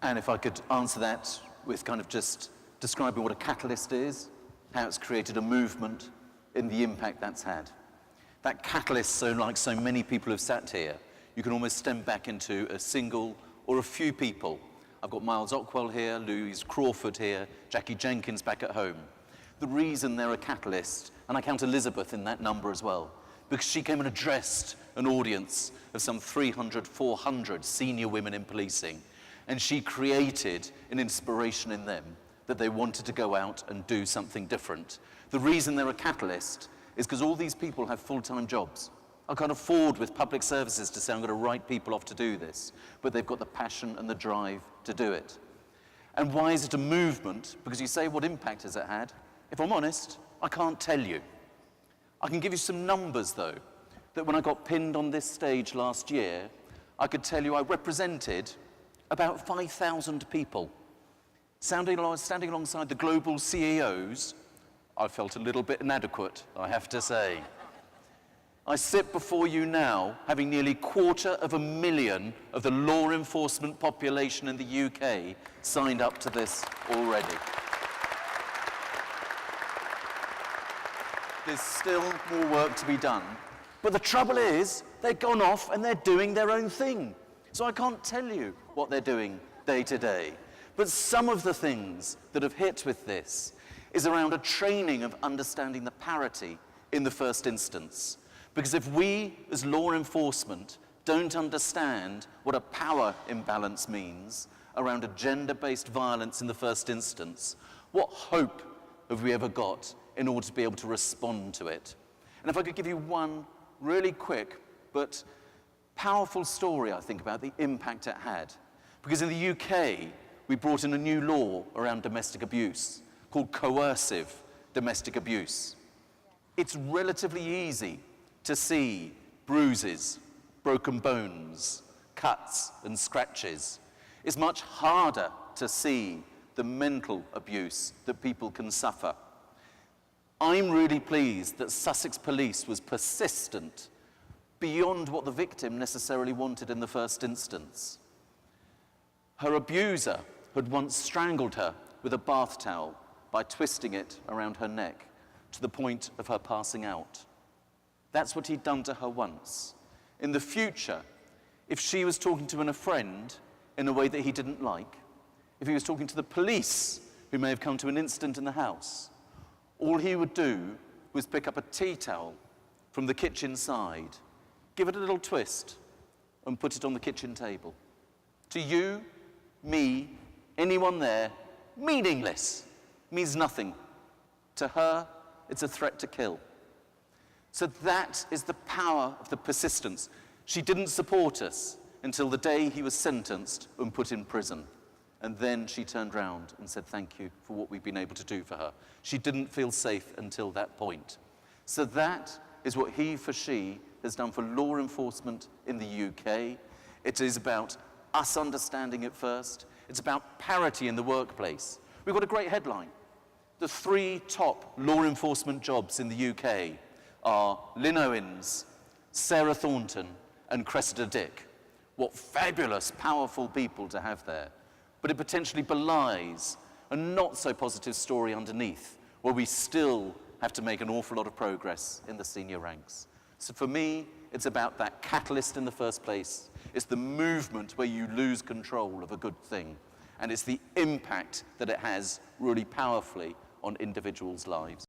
And if I could answer that with kind of just describing what a catalyst is, how it's created a movement, and the impact that's had. That catalyst, so like so many people have sat here, you can almost stem back into a single or a few people. I've got Miles Ockwell here, Louise Crawford here, Jackie Jenkins back at home. The reason they're a catalyst, and I count Elizabeth in that number as well, because she came and addressed an audience of some 300, 400 senior women in policing, and she created an inspiration in them that they wanted to go out and do something different. The reason they're a catalyst is because all these people have full-time jobs. I can't afford with public services to say I'm going to write people off to do this, but they've got the passion and the drive to do it. And why is it a movement? Because you say, what impact has it had? If I'm honest, I can't tell you. I can give you some numbers, though, that when I got pinned on this stage last year, I could tell you I represented about 5,000 people. Standing alongside the global CEOs, I felt a little bit inadequate, I have to say. I sit before you now having nearly 250,000 of the law enforcement population in the UK signed up to this already. There's still more work to be done. But the trouble is, they've gone off and they're doing their own thing. So I can't tell you what they're doing day to day. But some of the things that have hit with this is around a training of understanding the parity in the first instance. Because if we, as law enforcement, don't understand what a power imbalance means around a gender-based violence in the first instance, what hope have we ever got in order to be able to respond to it? And if I could give you one really quick but powerful story, I think, about the impact it had. Because in the UK, we brought in a new law around domestic abuse called coercive domestic abuse. It's relatively easy to see bruises, broken bones, cuts and scratches. It's much harder to see the mental abuse that people can suffer. I'm really pleased that Sussex Police was persistent beyond what the victim necessarily wanted in the first instance. Her abuser had once strangled her with a bath towel by twisting it around her neck to the point of her passing out. That's what he'd done to her once. In the future, if she was talking to a friend in a way that he didn't like, if he was talking to the police who may have come to an incident in the house, all he would do was pick up a tea towel from the kitchen side, give it a little twist, and put it on the kitchen table. To you, me, anyone there, meaningless, means nothing. To her, it's a threat to kill. So that is the power of the persistence. She didn't support us until the day he was sentenced and put in prison. And then she turned round and said, thank you for what we've been able to do for her. She didn't feel safe until that point. So that is what HeForShe has done for law enforcement in the UK. It is about us understanding it first. It's about parity in the workplace. We've got a great headline. The 3 top law enforcement jobs in the UK are Lynn Owens, Sarah Thornton, and Cressida Dick. What fabulous, powerful people to have there. But it potentially belies a not so positive story underneath, where we still have to make an awful lot of progress in the senior ranks. So for me, it's about that catalyst in the first place. It's the movement where you lose control of a good thing. And it's the impact that it has really powerfully on individuals' lives.